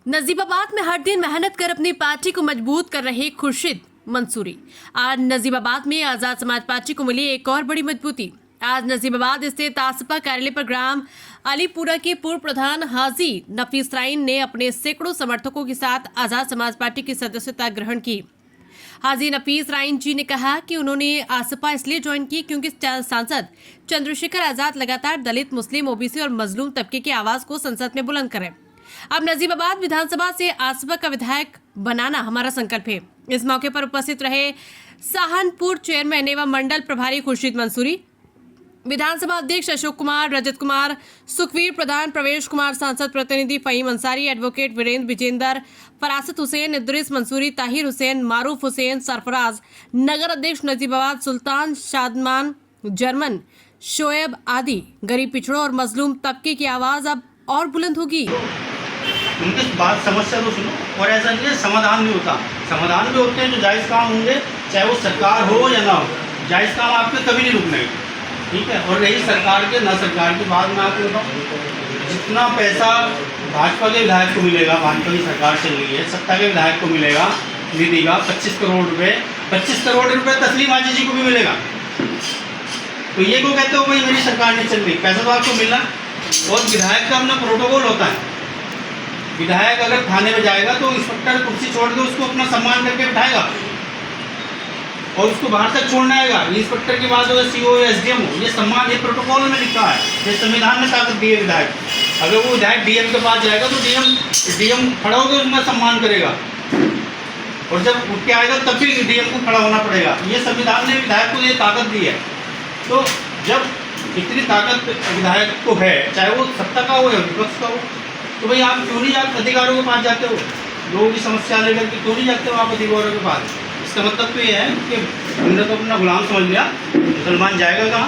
नजीबाबाद में हर दिन मेहनत कर अपनी पार्टी को मजबूत कर रहे खुर्शीद मंसूरी। आज नजीबाबाद में आजाद समाज पार्टी को मिली एक और बड़ी मजबूती। आज नजीबाबाद स्थित आसपा कार्यालय पर ग्राम अलीपुरा के पूर्व प्रधान हाजी नफीस राइन ने अपने सैकड़ों समर्थकों के साथ आजाद समाज पार्टी की सदस्यता ग्रहण की। हाजी नफीस राइन जी ने कहा कि उन्होंने आसपा इसलिए ज्वाइन की क्योंकि सांसद चंद्रशेखर आजाद लगातार दलित, मुस्लिम, ओबीसी और मजलूम तबके की आवाज को संसद में बुलंद करें। अब नजीबाबाद विधानसभा से आसपा का विधायक बनाना हमारा संकल्प है। इस मौके पर उपस्थित रहे सहारनपुर चेयरमैन एवं मंडल प्रभारी खुर्शीद मंसूरी, विधानसभा अध्यक्ष अशोक कुमार, रजत कुमार, सुखवीर प्रधान, प्रवेश कुमार, सांसद प्रतिनिधि फहीम अंसारी, एडवोकेट वीरेंद्र विजेंदर, फरासत हुसैन, इद्रिस मंसूरी, ताहिर हुसैन, मारूफ हुसैन, सरफराज, नगर अध्यक्ष नजीबाबाद सुल्तान, शादमान, जर्मन, शोएब आदि गरीब, पिछड़ों और मजलूम तबके की आवाज अब और बुलंद होगी। उनकी बात समस्या तो सुनो, और ऐसा नहीं है समाधान नहीं होता। समाधान भी होते हैं जो जायज़ काम होंगे, चाहे वो सरकार हो या ना हो, जायज़ काम आपके कभी नहीं रुकने, ठीक है। और रही सरकार के ना सरकार की बात मैं आपको बताऊँ, जितना पैसा भाजपा के विधायक को मिलेगा, भाजपा की सरकार चल रही है, सत्ता के विधायक को मिलेगा निधि का 25 करोड़ रुपये, 25 करोड़ रुपये तस्लीम आजी जी को भी मिलेगा। तो ये को कहते हो भाई मेरी सरकार नहीं चल रही, पैसा तो आपको मिलना। और विधायक का अपना प्रोटोकॉल होता है। विधायक अगर थाने में जाएगा तो इंस्पेक्टर कुर्सी छोड़ के उसको अपना सम्मान करके बिठाएगा और उसको बाहर तक छोड़ना आएगा। इंस्पेक्टर के बाद हो, सीओ या एसडीएम हो, ये सम्मान, ये प्रोटोकॉल में लिखा है, ये संविधान में ताकत दी है विधायक। अगर वो विधायक डीएम के पास जाएगा तो डीएम खड़ा होकर उनका सम्मान करेगा, और जब उठ के आएगा तब भी डीएम को खड़ा होना पड़ेगा। ये संविधान ने विधायक को ये ताकत दी है। तो जब इतनी ताकत विधायक को है, चाहे वो सत्ता का हो या विपक्ष का हो, तो भाई आप क्यों नहीं आप अधिकारियों के पास जाते हो? लोगों की समस्या लेकर के क्यों नहीं जाते हो आप अधिकारियों के पास? इसका मतलब तो ये है कि हमने तो अपना गुलाम समझ लिया। मुसलमान जाएगा कहाँ?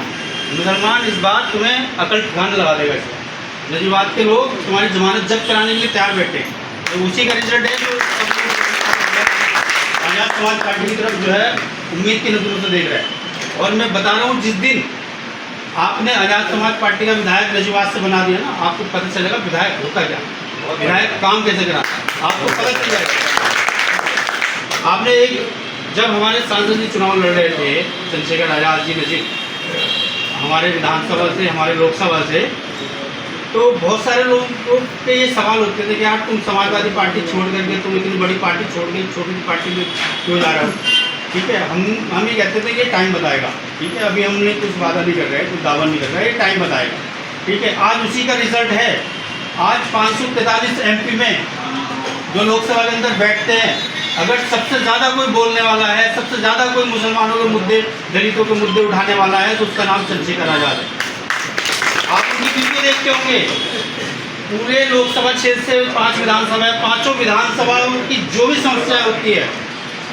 मुसलमान इस बात तुम्हें अकल ठिकाने लगा देगा। नजीबाबाद के लोग तुम्हारी जमानत जब्त कराने के लिए तैयार बैठे हैं। तो उसी का रिजल्ट है जो आजाद समाज पार्टी की तरफ जो है उम्मीद की नजरों से देख रहा है। और मैं बता रहा हूँ, जिस दिन आपने आजाद समाज पार्टी का विधायक नजीबाबाद से बना दिया ना, आपको पता चलेगा विधायक होता क्या, विधायक काम कैसे करा, आपको पता चल जाएगा। आपने जब हमारे सांसद जी चुनाव लड़ रहे थे, चंद्रशेखर आजाद जी नजीब, हमारे विधानसभा से, हमारे लोकसभा से, तो बहुत सारे लोगों के ये सवाल होते थे कि यार तुम समाजवादी पार्टी छोड़ करके तुम इतनी बड़ी पार्टी छोड़ के छोटी सी पार्टी में क्यों जा रहे हो? ठीक है, हम ये कहते थे कि टाइम बताएगा। ठीक है, अभी हमने कुछ वादा नहीं कर रहे, कुछ दावा नहीं कर रहे, ये टाइम बताएगा। ठीक है, आज उसी का रिजल्ट है। आज 543 एमपी में जो लोकसभा के अंदर बैठते हैं, अगर सबसे ज़्यादा कोई बोलने वाला है, सबसे ज़्यादा कोई मुसलमानों के मुद्दे, दलितों के मुद्दे उठाने वाला है, तो उसका नाम चंद्रशेखर आजाद है। आप उनकी वीडियो देखते होंगे, पूरे लोकसभा क्षेत्र से 5 विधानसभा है, 5 विधानसभाओं की जो भी समस्या होती है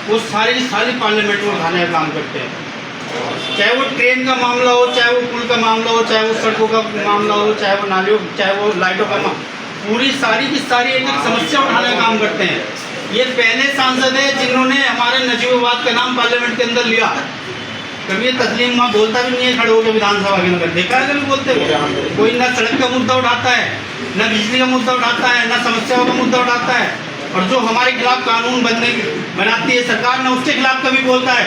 वो सारी पार्लियामेंट में उठाने का काम करते हैं। चाहे वो ट्रेन का मामला हो, चाहे वो पुल का मामला हो, चाहे वो सड़कों का मामला हो, चाहे वो नालियों, चाहे वो लाइटों का मामला, पूरी सारी की सारी एक एक समस्या उठाने का काम करते हैं। ये पहले सांसद है जिन्होंने हमारे नजीबाबाद का नाम पार्लियामेंट के अंदर लिया। कभी ये तस्लीम माँ बोलता भी नहीं है खड़े होकर विधानसभा के अंदर, देखा है कभी बोलते हुए? कोई ना सड़क का मुद्दा उठाता है, ना बिजली का मुद्दा उठाता है, ना समस्याओं का मुद्दा उठाता है। और जो हमारे खिलाफ कानून बनाती है सरकार, ना उसके खिलाफ कभी बोलता है।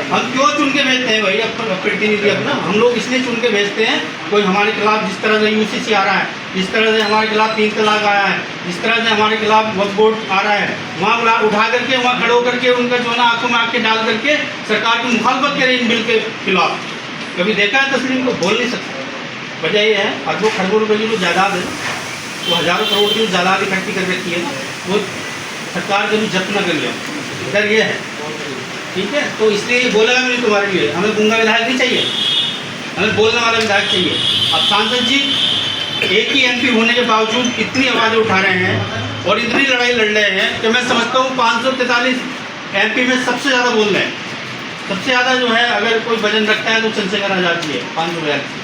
हम क्यों चुन के भेजते हैं भाई प्रतिनिधि अपना? हम लोग इसलिए चुन के भेजते हैं, कोई हमारे खिलाफ जिस तरह से यूसीसी आ रहा है, जिस तरह से हमारे खिलाफ 3 तलाक आया है, जिस तरह से हमारे खिलाफ वक्फ बोर्ड आ रहा है, वहाँ उठा करके, वहाँ खड़े होकर के उनका जो ना आंखों में आंखें डाल करके सरकार की मुखालफत करें इन बिल के खिलाफ। कभी देखा है तस्लीम को? बोल नहीं सकता। वजह यह है अरबों खरबों रुपये की जो जायदाद है, वो हज़ारों करोड़ की जायदाद इकट्ठी कर रखी है, वो सरकार कभी जब्त न कर लिया। इधर ये है, ठीक है। तो इसलिए ये बोलेगा नहीं तुम्हारे लिए, हमें गूंगा विधायक नहीं चाहिए, हमें बोलने वाला विधायक चाहिए। अब सांसद जी एक ही एमपी होने के बावजूद इतनी आवाज़ें उठा रहे हैं और इतनी लड़ाई लड़ रहे हैं कि मैं समझता हूँ 543 एमपी में सबसे ज़्यादा बोल रहे हैं। सबसे ज़्यादा जो है अगर कोई वजन रखता है तो चंद्रशेखर आजाद जी है, 542।